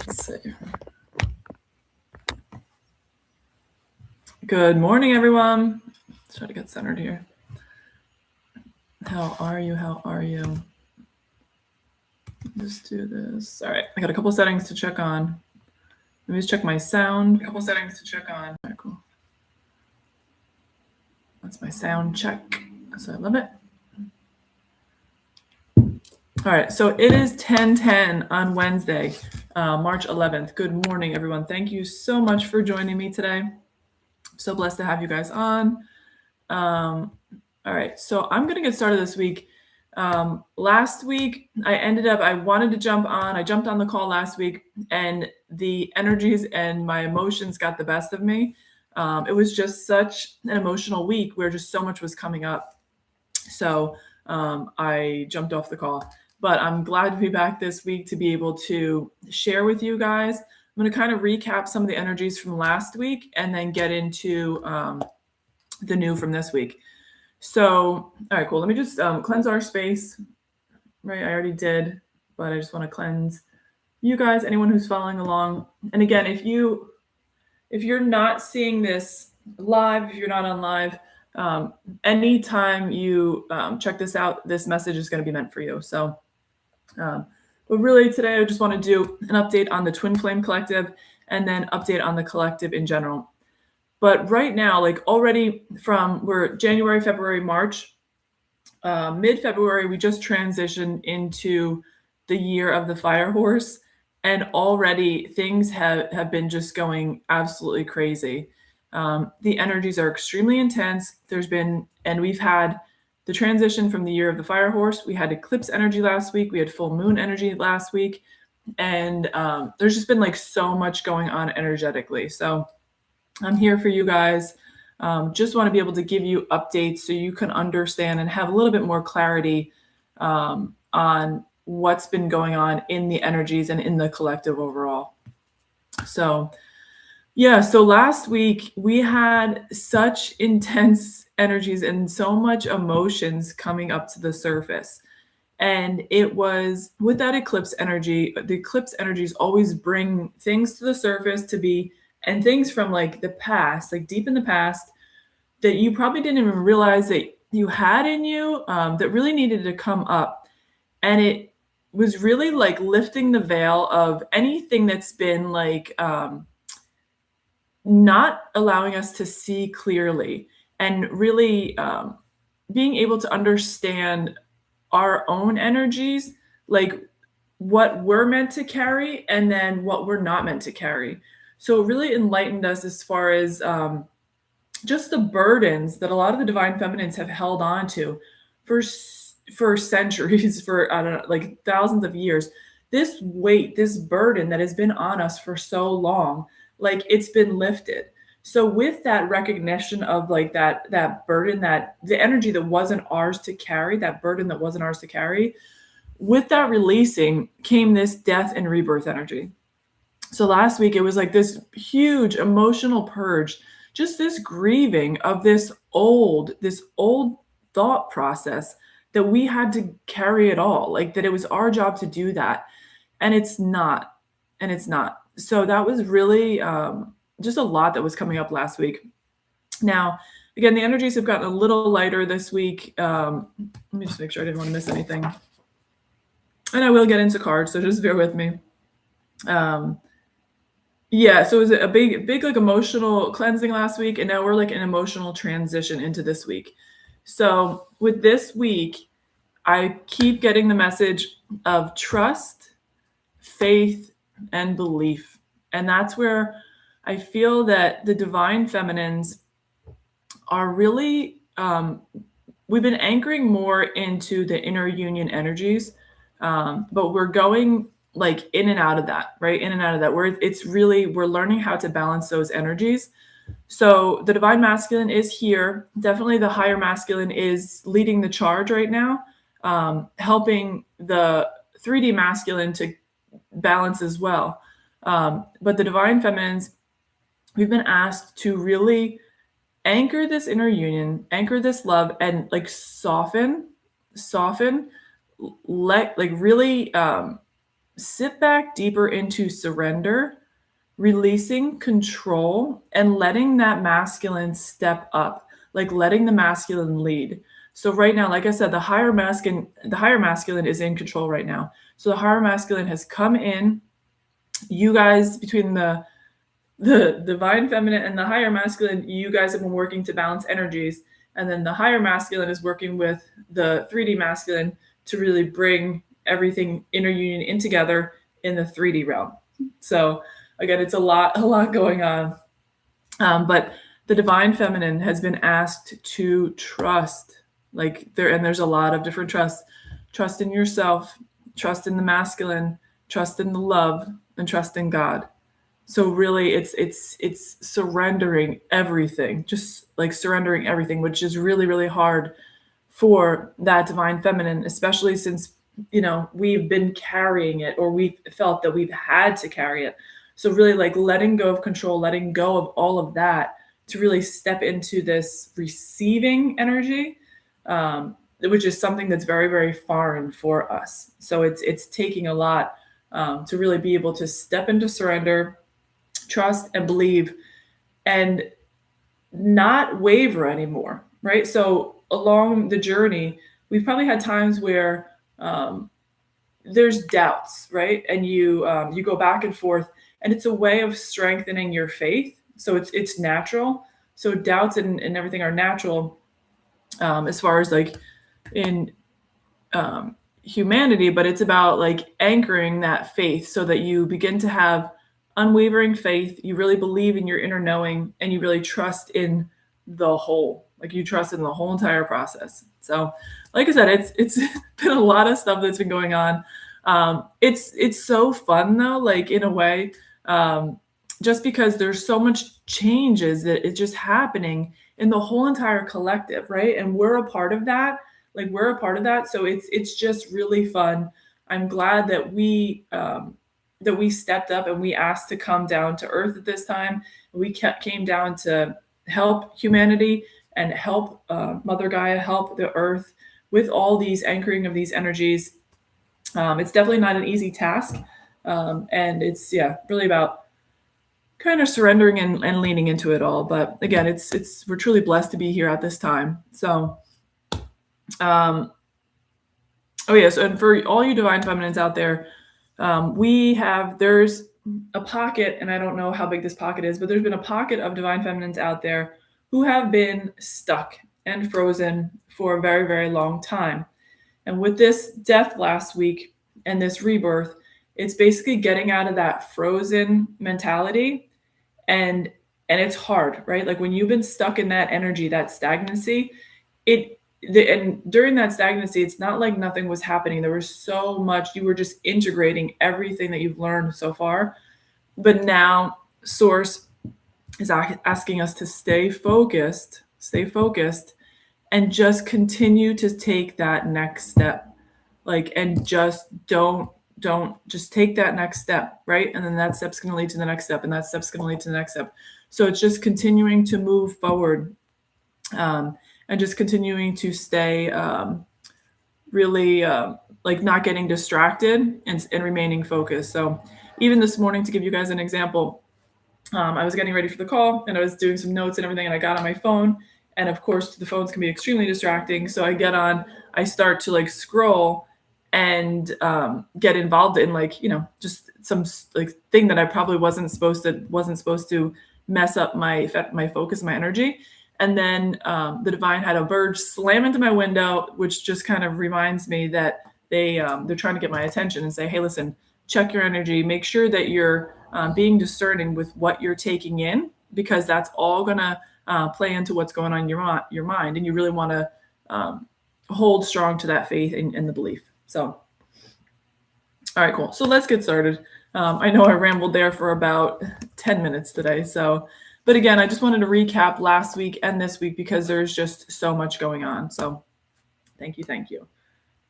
Let's see. Good morning, everyone. Let's try to get centered here. How are you? How are you? Just do this. All right. I got a couple settings to check on. Let me just check my sound. A couple settings to check on. All right, cool. That's my sound check. So I love it. All right. So it is 10:10 on Wednesday, March 11th. Good morning, everyone. Thank you so much for joining me today. I'm so blessed to have you guys on. All right. So I'm going to get started this week. Last week, I wanted to jump on. I jumped on the call last week, and the energies and my emotions got the best of me. It was just such an emotional week where just so much was coming up. So I jumped off the call. But I'm glad to be back this week to be able to share with you guys. I'm going to kind of recap some of the energies from last week and then get into the new from this week. So, all right, cool. Let me just cleanse our space. Right, I already did, but I just want to cleanse you guys, anyone who's following along. And again, if you're not seeing this live, if you're not on live, anytime you check this out, this message is going to be meant for you. So, but really today I just want to do an update on the Twin Flame Collective and then update on the collective in general. But right now, like already we're January, February, March, mid-February, we just transitioned into the year of the fire horse. And already things have been just going absolutely crazy. The energies are extremely intense. We've had the transition from the year of the fire horse. We had eclipse energy last week. We had full moon energy last week. And there's just been like so much going on energetically. So I'm here for you guys. Just want to be able to give you updates so you can understand and have a little bit more clarity on what's been going on in the energies and in the collective overall. So last week we had such intense energies and so much emotions coming up to the surface. And it was with that eclipse energy, the eclipse energies always bring things to the surface and things from like the past, like deep in the past, that you probably didn't even realize that you had in you, that really needed to come up. And it was really like lifting the veil of anything that's been like not allowing us to see clearly, and really being able to understand our own energies, like what we're meant to carry and then what we're not meant to carry. So it really enlightened us as far as just the burdens that a lot of the divine feminines have held on to for centuries, for I don't know, like thousands of years. This weight, this burden that has been on us for so long, like it's been lifted. So with that recognition of like that burden, that the energy that wasn't ours to carry, that burden that wasn't ours to carry, with that releasing came this death and rebirth energy. So last week it was like this huge emotional purge, just this grieving of this old thought process that we had to carry it all, like that it was our job to do that. And it's not. So that was really just a lot that was coming up last week. Now, again, the energies have gotten a little lighter this week. Let me just make sure I didn't want to miss anything. And I will get into cards, so just bear with me. So it was a big like emotional cleansing last week, and now we're like an emotional transition into this week. So with this week, I keep getting the message of trust, faith, and belief. And that's where I feel that the divine feminines are really, we've been anchoring more into the inner union energies, but we're going like in and out of that, right? In and out of that, where we're learning how to balance those energies. So the divine masculine is here. Definitely the higher masculine is leading the charge right now, helping the 3D masculine to balance as well. But the divine feminines, we've been asked to really anchor this inner union, anchor this love, and like soften, really sit back deeper into surrender, releasing control, and letting that masculine step up, like letting the masculine lead. So right now, like I said, the higher masculine is in control right now. So the higher masculine has come in. You guys, between the divine feminine and the higher masculine, you guys have been working to balance energies. And then the higher masculine is working with the 3D masculine to really bring everything inner union in together in the 3D realm. So again, it's a lot going on. But the divine feminine has been asked to trust, there's a lot of different trusts. Trust in yourself, trust in the masculine, trust in the love, and trust in God. So really it's surrendering everything, just like surrendering everything, which is really, really hard for that divine feminine, especially since, we've been carrying it, or we've felt that we've had to carry it. So really like letting go of control, letting go of all of that to really step into this receiving energy, which is something that's very, very foreign for us. So it's taking a lot to really be able to step into surrender, trust, and believe, and not waver anymore, right? So along the journey, we've probably had times where there's doubts, right? And you go back and forth, and it's a way of strengthening your faith. So it's natural. So doubts and everything are natural as far as like in humanity, but it's about like anchoring that faith so that you begin to have unwavering faith. You really believe in your inner knowing, and you really trust in the whole, like you trust in the whole entire process. So like I said, it's been a lot of stuff that's been going on. It's so fun though, like in a way, just because there's so much changes that it's just happening in the whole entire collective, right? And we're a part of that. Like we're a part of that. So it's just really fun. I'm glad that we stepped up and we asked to come down to earth at this time. We came down to help humanity and help Mother Gaia, help the earth with all these anchoring of these energies. It's definitely not an easy task. And it's, really about kind of surrendering and leaning into it all. But again, we're truly blessed to be here at this time. So, so, and for all you divine feminines out there, there's a pocket, and I don't know how big this pocket is, but there's been a pocket of divine feminines out there who have been stuck and frozen for a very, very long time. And with this death last week and this rebirth, it's basically getting out of that frozen mentality. And it's hard, right? Like when you've been stuck in that energy, that stagnancy, and during that stagnancy, it's not like nothing was happening. There was so much, you were just integrating everything that you've learned so far. But now Source is asking us to stay focused, and just continue to take that next step. And just don't just take that next step, right? And then that step's going to lead to the next step, and that step's going to lead to the next step. So it's just continuing to move forward. And just continuing to stay really not getting distracted and remaining focused. So even this morning, to give you guys an example, I was getting ready for the call and I was doing some notes and everything, and I got on my phone. And of course, the phones can be extremely distracting. So I start to scroll and get involved in just some thing that I probably wasn't supposed to mess up my focus, my energy. And then the divine had a bird slam into my window, which just kind of reminds me that they're trying to get my attention and say, hey, listen, check your energy. Make sure that you're being discerning with what you're taking in, because that's all going to play into what's going on in your mind. And you really want to hold strong to that faith and the belief. So, all right, cool. So let's get started. I know I rambled there for about 10 minutes today. But again, I just wanted to recap last week and this week because there's just so much going on. So thank you.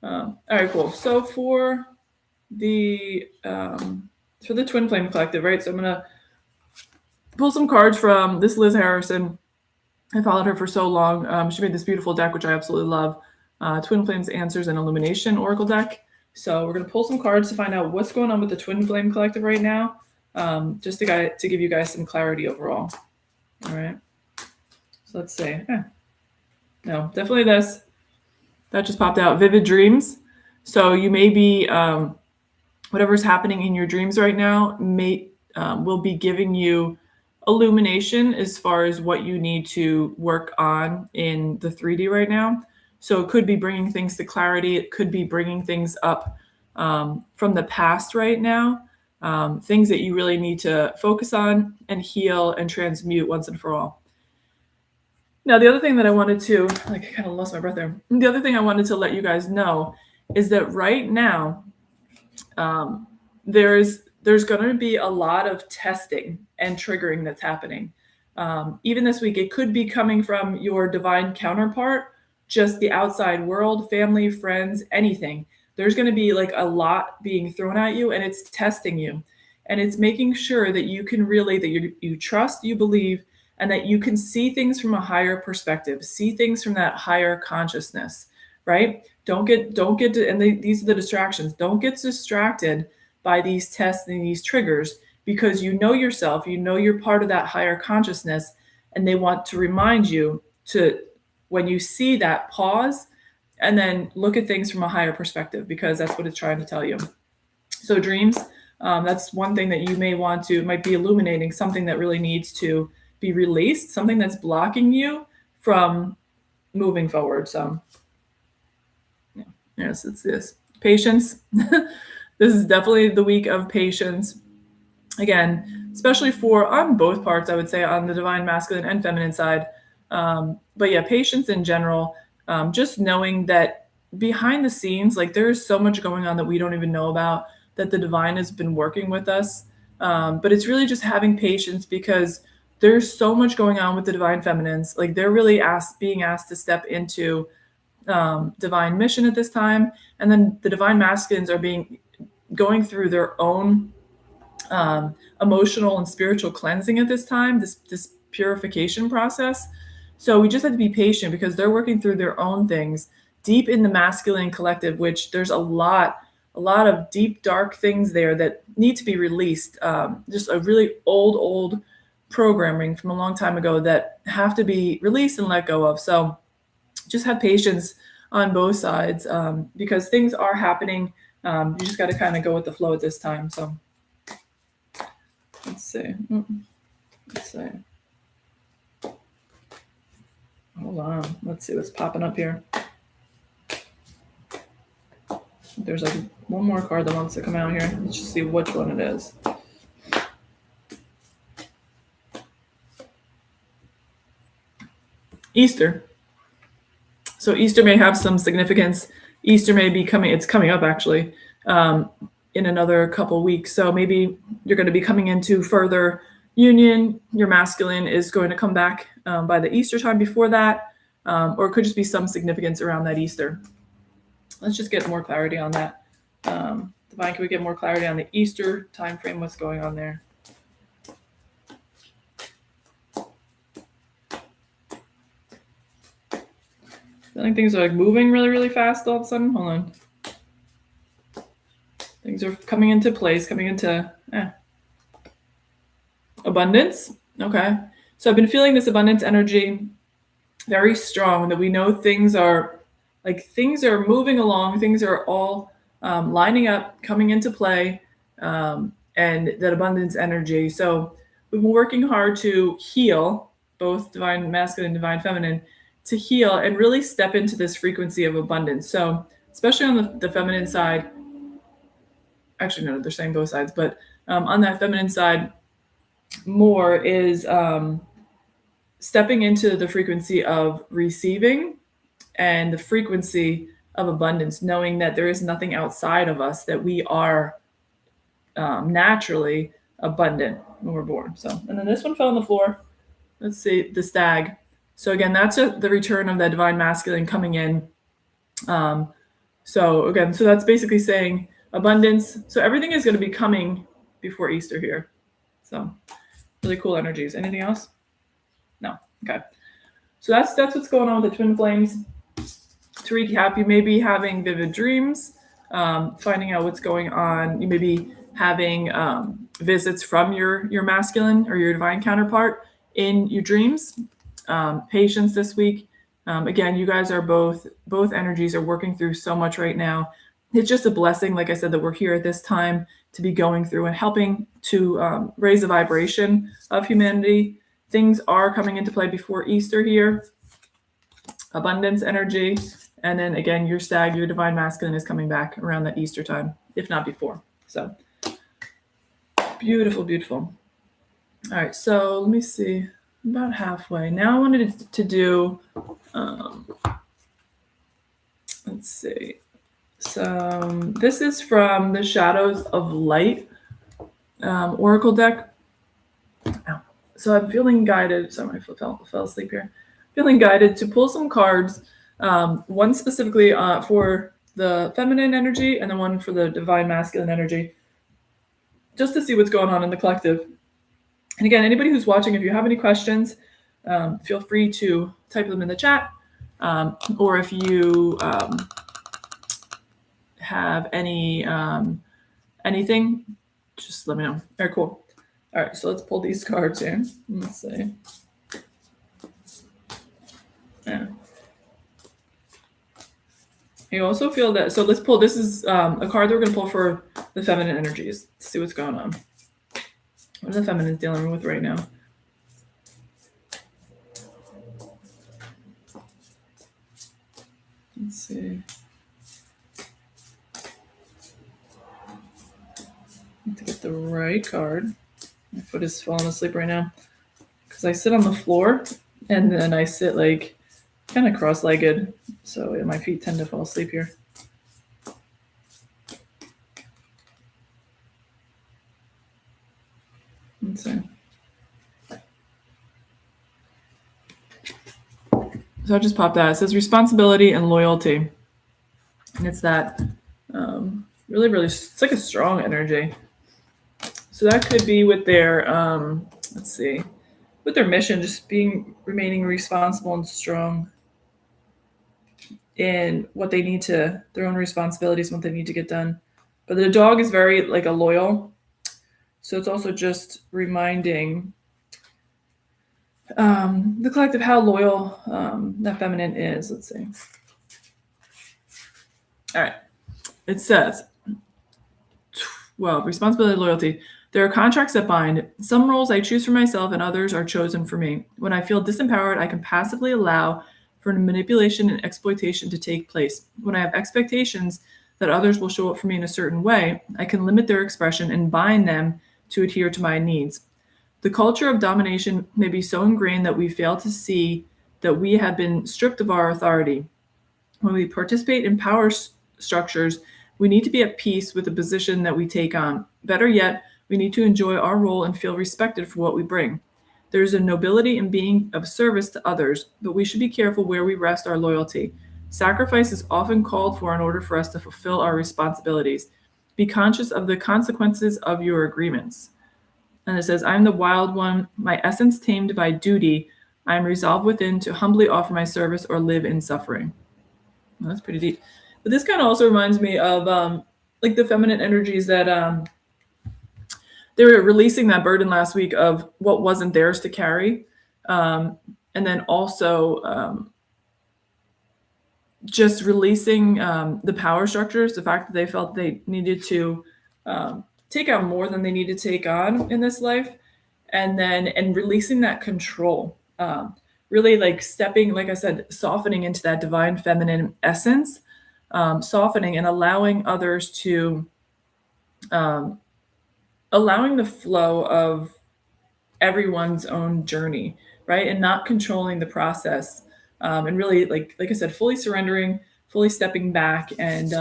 All right, cool. So for the Twin Flame Collective, right? So I'm going to pull some cards from this Liz Harrison. I followed her for so long. She made this beautiful deck, which I absolutely love. Twin Flames Answers and Illumination Oracle deck. So we're going to pull some cards to find out what's going on with the Twin Flame Collective right now, just to give you guys some clarity overall. All right. So let's see. No, definitely this. That just popped out. Vivid dreams. So you may be, whatever's happening in your dreams right now will be giving you illumination as far as what you need to work on in the 3D right now. So it could be bringing things to clarity. It could be bringing things up from the past right now, things that you really need to focus on and heal and transmute once and for all. Now, the other thing that I wanted to, I kind of lost my breath there. The other thing I wanted to let you guys know is that right now, there's going to be a lot of testing and triggering that's happening. Even this week, it could be coming from your divine counterpart, just the outside world, family, friends, anything. There's going to be like a lot being thrown at you, and it's testing you. And it's making sure that you can really, that you trust, you believe, and that you can see things from a higher perspective, see things from that higher consciousness, right? Don't get these are the distractions. Don't get distracted by these tests and these triggers, because you know yourself, you know you're part of that higher consciousness, and they want to remind you to, when you see that, pause and then look at things from a higher perspective, because that's what it's trying to tell you. So dreams, that's one thing that you may want to, might be illuminating something that really needs to be released, something that's blocking you from moving forward. So yes, it's this. Patience. This is definitely the week of patience. Again, especially on both parts, I would say, on the divine masculine and feminine side. But yeah, patience in general, just knowing that behind the scenes, like there's so much going on that we don't even know about, that the divine has been working with us. But it's really just having patience, because there's so much going on with the divine feminines. Like they're really being asked to step into divine mission at this time. And then the divine masculines are going through their own emotional and spiritual cleansing at this time, this purification process. So we just have to be patient, because they're working through their own things deep in the masculine collective, which there's a lot of deep, dark things there that need to be released. Just a really old programming from a long time ago that have to be released and let go of. So just have patience on both sides, because things are happening. You just got to kind of go with the flow at this time. So let's see. Hold on. Let's see what's popping up here. There's like one more card that wants to come out here. Let's just see which one it is. Easter. So Easter may have some significance. Easter may be it's coming up actually, in another couple weeks. So maybe you're going to be coming into further union. Your masculine is going to come back by the Easter time before that, or it could just be some significance around that Easter. Let's just get more clarity on that. Divine, can we get more clarity on the Easter time frame? What's going on there? I think things are like moving really, really fast all of a sudden. Hold on. Things are coming into place, coming into abundance. Okay. So I've been feeling this abundance energy very strong, that we know things are moving along. Things are all lining up, coming into play, and that abundance energy. So we've been working hard to heal, both divine masculine and divine feminine, to heal and really step into this frequency of abundance. So especially on the feminine side, actually no, they're saying both sides, but on that feminine side, more is stepping into the frequency of receiving and the frequency of abundance, knowing that there is nothing outside of us, that we are naturally abundant when we're born. So, and then this one fell on the floor. Let's see, the stag. So again, that's the return of that divine masculine coming in. So that's basically saying abundance. So everything is going to be coming before Easter here. So really cool energies. Anything else? No. Okay. So that's what's going on with the twin flames. To recap, you may be having vivid dreams. finding out what's going on. You may be having visits from your masculine or your divine counterpart in your dreams. Patience this week. Again, you guys are both energies are working through so much right now. It's just a blessing, like I said, that we're here at this time to be going through and helping to raise the vibration of humanity. Things are coming into play before Easter here. Abundance energy. And then again, your stag, your divine masculine is coming back around that Easter time, if not before. So beautiful, beautiful. All right, so let me see. About halfway. Now I wanted to do, let's see. So this is from the Shadows of Light Oracle deck. So I'm feeling guided. Sorry, I fell asleep here. Feeling guided to pull some cards. One specifically for the feminine energy and then one for the divine masculine energy, just to see what's going on in the collective. And again, anybody who's watching, if you have any questions, feel free to type them in the chat. Or if you have any anything, just let me know. All right, cool. All right, so let's pull these cards here. Let's see. Yeah. You also feel that, so let's pull, this is a card that we're going to pull for the feminine energies to see what's going on. What are the feminines dealing with right now? Let's see. I need to get the right card. My foot is falling asleep right now because I sit on the floor and then I sit like kind of cross-legged, so my feet tend to fall asleep here. Let's see. So I just popped that. It says responsibility and loyalty. And it's that really, really, it's like a strong energy. So that could be with their, let's see, with their mission, just remaining responsible and strong in what they need to, their own responsibilities, what they need to get done. But the dog is very like a loyal. So it's also just reminding the collective how loyal that feminine is. Let's see. All right. It says, well, responsibility, loyalty. There are contracts that bind. Some roles I choose for myself and others are chosen for me. When I feel disempowered, I can passively allow for manipulation and exploitation to take place. When I have expectations that others will show up for me in a certain way, I can limit their expression and bind them to adhere to my needs. The culture of domination may be so ingrained that we fail to see that we have been stripped of our authority. When we participate in power structures, we need to be at peace with the position that we take on. Better yet, we need to enjoy our role and feel respected for what we bring. There is a nobility in being of service to others, but we should be careful where we rest our loyalty. Sacrifice is often called for in order for us to fulfill our responsibilities. Be conscious of the consequences of your agreements. And it says, I am the wild one, my essence tamed by duty. I am resolved within to humbly offer my service or live in suffering. Well, that's pretty deep. But this kind of also reminds me of like the feminine energies that they were releasing that burden last week of what wasn't theirs to carry. And then also just releasing the power structures, the fact that they felt they needed to take out more than they need to take on in this life. And releasing that control, really like stepping, like I said, softening into that divine feminine essence, softening and allowing others to, allowing the flow of everyone's own journey, right? And not controlling the process, and really, like I said, fully surrendering, fully stepping back, and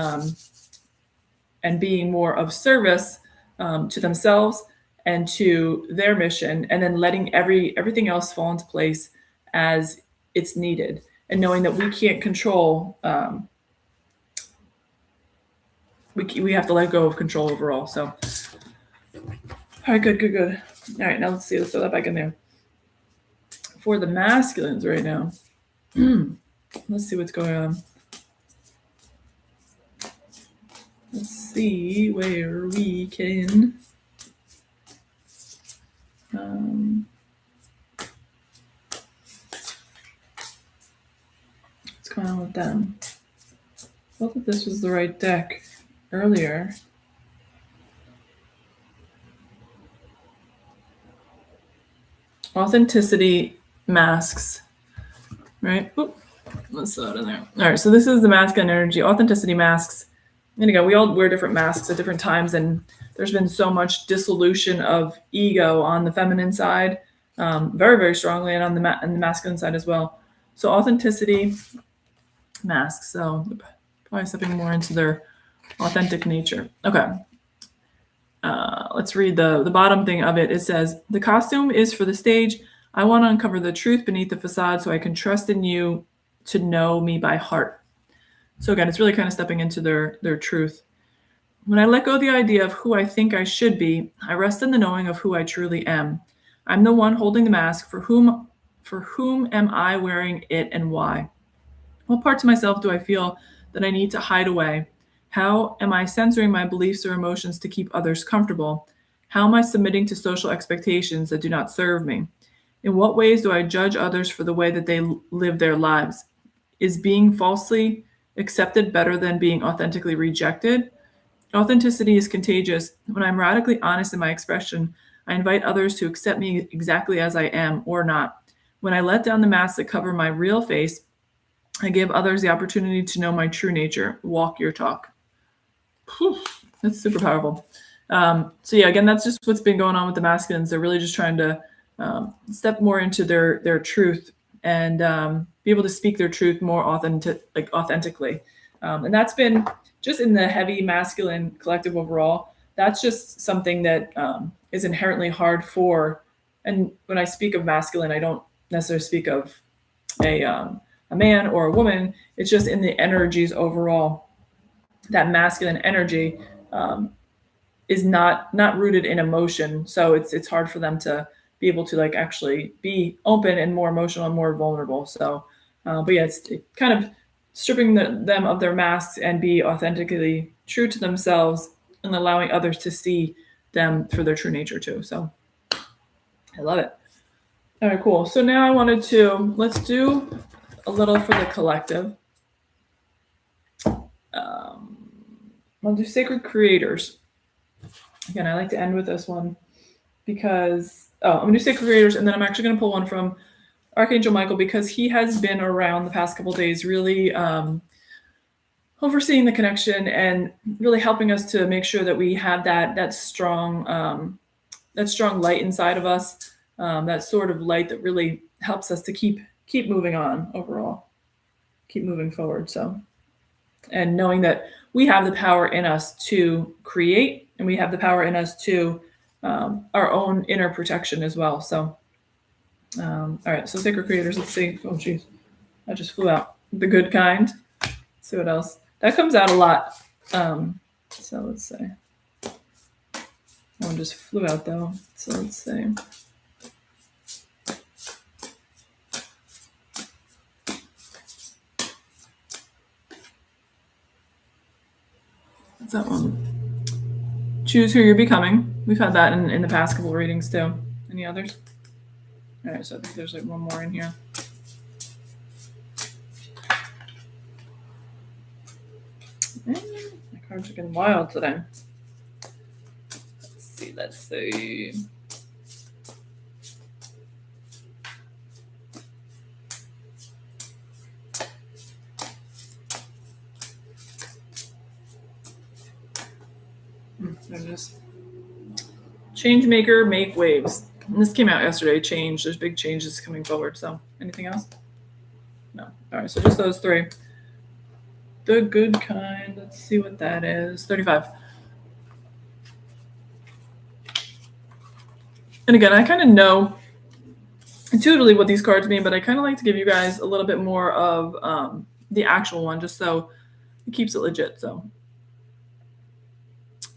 being more of service to themselves and to their mission, and then letting everything else fall into place as it's needed, and knowing that we can't control. We have to let go of control overall. So. All right, good. All right, now let's see. Let's throw that back in there. For the masculines right now, let's see what's going on. see where we can what's going on with them? I thought that this was the right deck earlier. Authenticity masks, right? Oop, let's throw it in there. All right, so this is the masculine energy, authenticity masks. And again, we all wear different masks at different times, and there's been so much dissolution of ego on the feminine side, very, very strongly, and on the masculine side as well. So authenticity masks. So probably stepping more into their authentic nature. Okay. Let's read the bottom thing of it. It says, the costume is for the stage. I want to uncover the truth beneath the facade so I can trust in you to know me by heart. So again, it's really kind of stepping into their truth. When I let go of the idea of who I think I should be, I rest in the knowing of who I truly am. I'm the one holding the mask. For whom am I wearing it, and why? What parts of myself do I feel that I need to hide away? How am I censoring my beliefs or emotions to keep others comfortable? How am I submitting to social expectations that do not serve me? In what ways do I judge others for the way that they live their lives? Is being falsely accepted better than being authentically rejected? Authenticity is contagious. When I'm radically honest in my expression, I invite others to accept me exactly as I am or not. When I let down the masks that cover my real face, I give others the opportunity to know my true nature. Walk your talk. Whew, that's super powerful. So yeah, again, that's just what's been going on with the masculines. They're really just trying to step more into their truth and be able to speak their truth more authentically. And that's been just in the heavy masculine collective overall. That's just something that is inherently hard for. And when I speak of masculine, I don't necessarily speak of a man or a woman. It's just in the energies overall. That masculine energy is not rooted in emotion, so it's hard for them to be able to like actually be open and more emotional and more vulnerable. So, but yeah, it's kind of stripping them of their masks and be authentically true to themselves and allowing others to see them for their true nature too. So, I love it. All right, cool. So now let's do a little for the collective. I'll do sacred creators. Again, I like to end with this one because I'm going to do sacred creators, and then I'm actually going to pull one from Archangel Michael because he has been around the past couple of days really overseeing the connection and really helping us to make sure that we have that strong light inside of us, that sort of light that really helps us to keep moving on overall, keep moving forward. So, and knowing that we have the power in us to create, and we have the power in us to our own inner protection as well. So, all right. So sacred creators, let's see. Oh, geez. I just flew out. The good kind. Let's see what else. That comes out a lot. So let's see. One just flew out though. So let's see. What's that one? Choose who you're becoming. We've had that in the past couple of readings too. Any others? All right, so I think there's like one more in here. My cards are getting wild today. Let's see. There it is. Change maker, make waves. And this came out yesterday. Change. There's big changes coming forward. So, anything else? No. All right. So just those three. The good kind. Let's see what that is. 35. And again, I kind of know intuitively what these cards mean, but I kind of like to give you guys a little bit more of the actual one, just so it keeps it legit. So,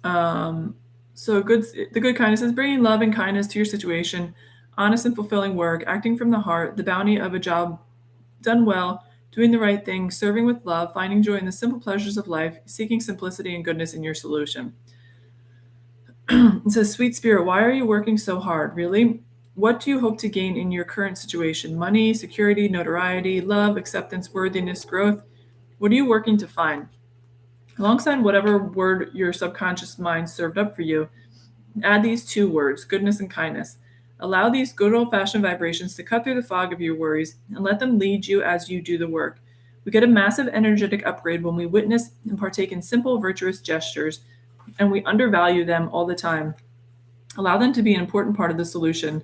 the good kindness is bringing love and kindness to your situation, honest and fulfilling work, acting from the heart, the bounty of a job done well, doing the right thing, serving with love, finding joy in the simple pleasures of life, seeking simplicity and goodness in your solution. It says, Sweet Spirit, why are you working so hard? Really? What do you hope to gain in your current situation? Money, security, notoriety, love, acceptance, worthiness, growth? What are you working to find? Alongside whatever word your subconscious mind served up for you, add these two words, goodness and kindness. Allow these good old-fashioned vibrations to cut through the fog of your worries and let them lead you as you do the work. We get a massive energetic upgrade when we witness and partake in simple, virtuous gestures, and we undervalue them all the time. Allow them to be an important part of the solution.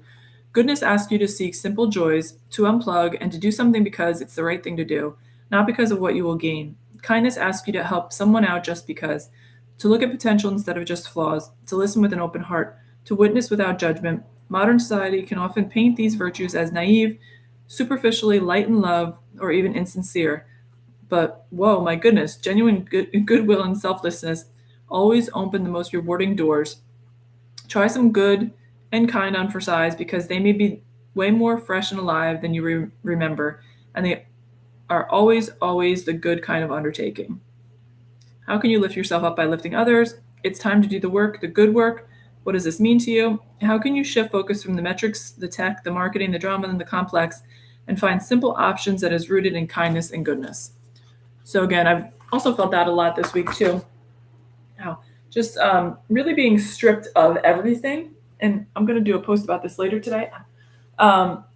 Goodness asks you to seek simple joys, to unplug, and to do something because it's the right thing to do, not because of what you will gain. Kindness asks you to help someone out just because, to look at potential instead of just flaws, to listen with an open heart, to witness without judgment. Modern society can often paint these virtues as naive, superficially light in love, or even insincere. But whoa, my goodness, genuine goodwill and selflessness always open the most rewarding doors. Try some good and kind on for size because they may be way more fresh and alive than you remember, and they are always the good kind of undertaking. How can you lift yourself up by lifting others? It's time to do the work, the good work. What does this mean to you? How can you shift focus from the metrics, the tech, the marketing, the drama, and the complex, and find simple options that is rooted in kindness and goodness? So again, I've also felt that a lot this week too. How just really being stripped of everything. And I'm going to do a post about this later today.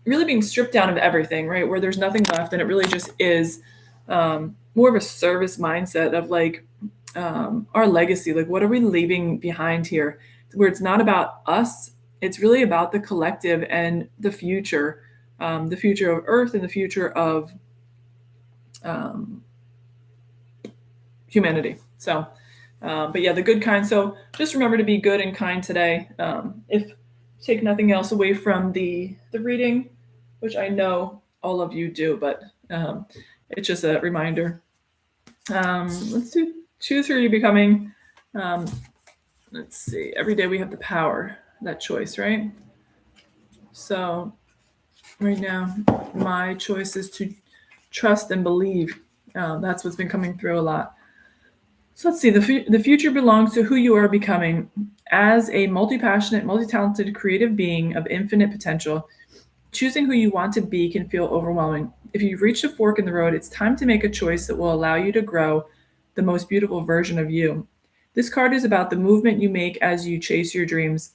Really being stripped down of everything, right? Where there's nothing left. And it really just is more of a service mindset of like our legacy. Like, what are we leaving behind here? Where it's not about us. It's really about the collective and the future of Earth and the future of humanity. So, but yeah, the good kind. So just remember to be good and kind today. If take nothing else away from the reading, which I know all of you do, but it's just a reminder. Let's choose who you're becoming. Let's see. Every day we have the power, that choice, right? So right now, my choice is to trust and believe. That's what's been coming through a lot. So let's see, the future belongs to who you are becoming. As a multi-passionate, multi-talented, creative being of infinite potential, choosing who you want to be can feel overwhelming. If you've reached a fork in the road, it's time to make a choice that will allow you to grow the most beautiful version of you. This card is about the movement you make as you chase your dreams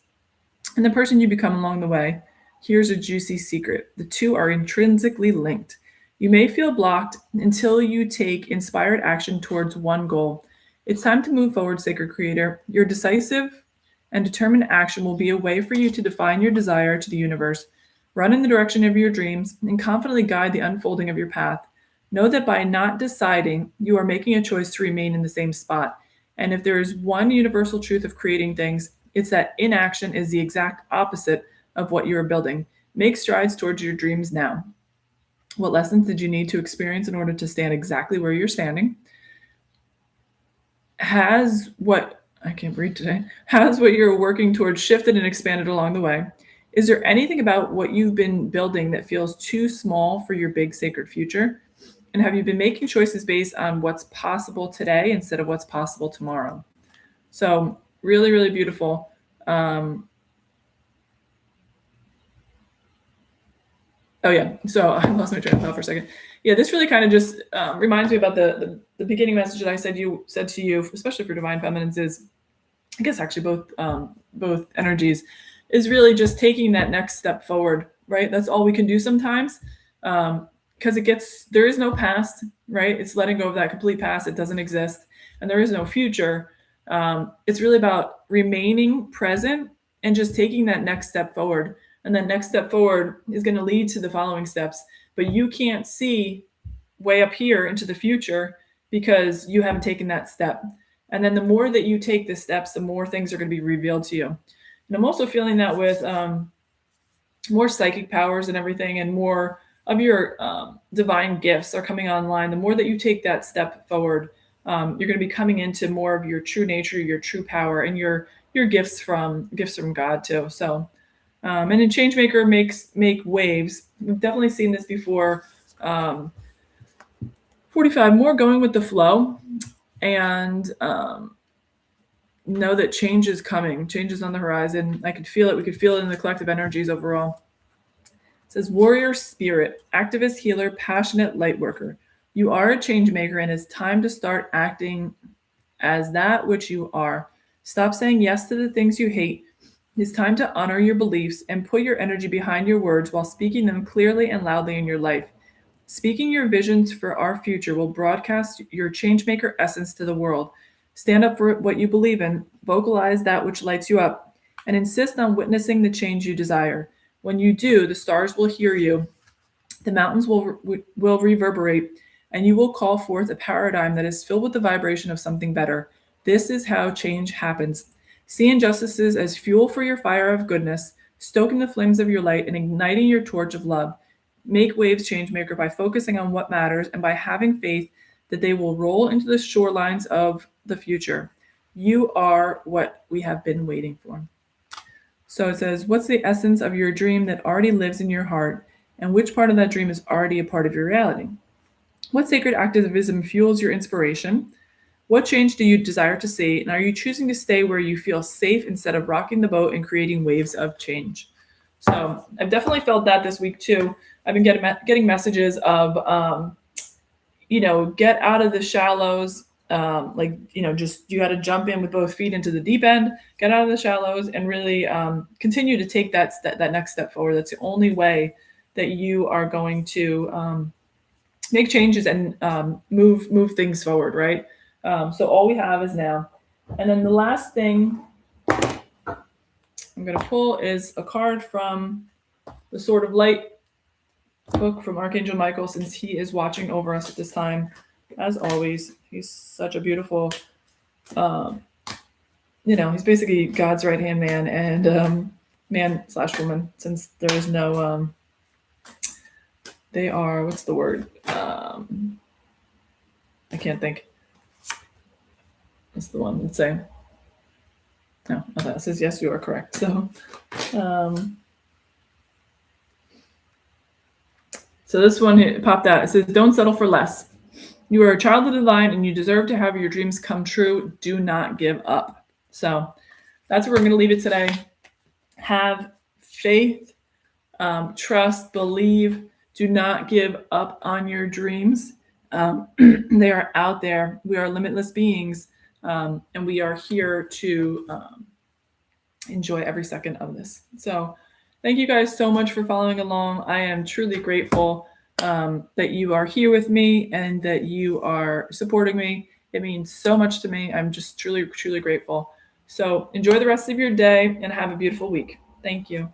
and the person you become along the way. Here's a juicy secret. The two are intrinsically linked. You may feel blocked until you take inspired action towards one goal. It's time to move forward, Sacred Creator. Your decisive and determined action will be a way for you to define your desire to the universe, run in the direction of your dreams, and confidently guide the unfolding of your path. Know that by not deciding, you are making a choice to remain in the same spot. And if there is one universal truth of creating things, it's that inaction is the exact opposite of what you are building. Make strides towards your dreams now. What lessons did you need to experience in order to stand exactly where you're standing? Has what you're working towards shifted and expanded along the way? Is there anything about what you've been building that feels too small for your big sacred future? And have you been making choices based on what's possible today instead of what's possible tomorrow? So really, really beautiful. Oh yeah. So I lost my train of thought for a second. Yeah, this really kind of just reminds me about the beginning message that I said to you, especially for Divine Feminines, is I guess actually both energies, is really just taking that next step forward, right? That's all we can do sometimes, because there is no past, right? It's letting go of that complete past. It doesn't exist, and there is no future. It's really about remaining present and just taking that next step forward. And that next step forward is going to lead to the following steps, but you can't see way up here into the future because you haven't taken that step. And then the more that you take the steps, the more things are going to be revealed to you. And I'm also feeling that with more psychic powers and everything, and more of your divine gifts are coming online. The more that you take that step forward, you're going to be coming into more of your true nature, your true power, and your gifts from God too. So, and in Changemaker make waves. We've definitely seen this before. 45 more, going with the flow, and know that change is coming. Change is on the horizon. I could feel it. We could feel it in the collective energies overall. It says, warrior spirit, activist, healer, passionate light worker. You are a change maker, and it's time to start acting as that which you are. Stop saying yes to the things you hate. It's time to honor your beliefs and put your energy behind your words while speaking them clearly and loudly in your life. Speaking your visions for our future will broadcast your changemaker essence to the world. Stand up for what you believe in, vocalize that which lights you up, and insist on witnessing the change you desire. When you do, the stars will hear you, the mountains will reverberate, and you will call forth a paradigm that is filled with the vibration of something better. This is how change happens. See injustices as fuel for your fire of goodness, stoking the flames of your light and igniting your torch of love. Make waves, changemaker, by focusing on what matters and by having faith that they will roll into the shorelines of the future. You are what we have been waiting for. So it says, what's the essence of your dream that already lives in your heart, and which part of that dream is already a part of your reality? What sacred activism fuels your inspiration? What change do you desire to see? And are you choosing to stay where you feel safe instead of rocking the boat and creating waves of change? So I've definitely felt that this week too. I've been getting messages of, get out of the shallows. Just you got to jump in with both feet into the deep end, get out of the shallows, and really continue to take that next step forward. That's the only way that you are going to make changes and move things forward, right? So all we have is now. And then the last thing I'm going to pull is a card from the Sword of Light book from Archangel Michael, since he is watching over us at this time. As always, he's such a beautiful, he's basically God's right-hand man and man/woman, since there is no, they are, what's the word? I can't think. That's the one that's saying. No, that says, yes, you are correct. So, so this one popped out. It says, don't settle for less. You are a child of the divine and you deserve to have your dreams come true. Do not give up. So that's where we're going to leave it today. Have faith, trust, believe. Do not give up on your dreams. They are out there. We are limitless beings, and we are here to enjoy every second of this. So thank you guys so much for following along. I am truly grateful that you are here with me and that you are supporting me. It means so much to me. I'm just truly, truly grateful. So enjoy the rest of your day and have a beautiful week. Thank you.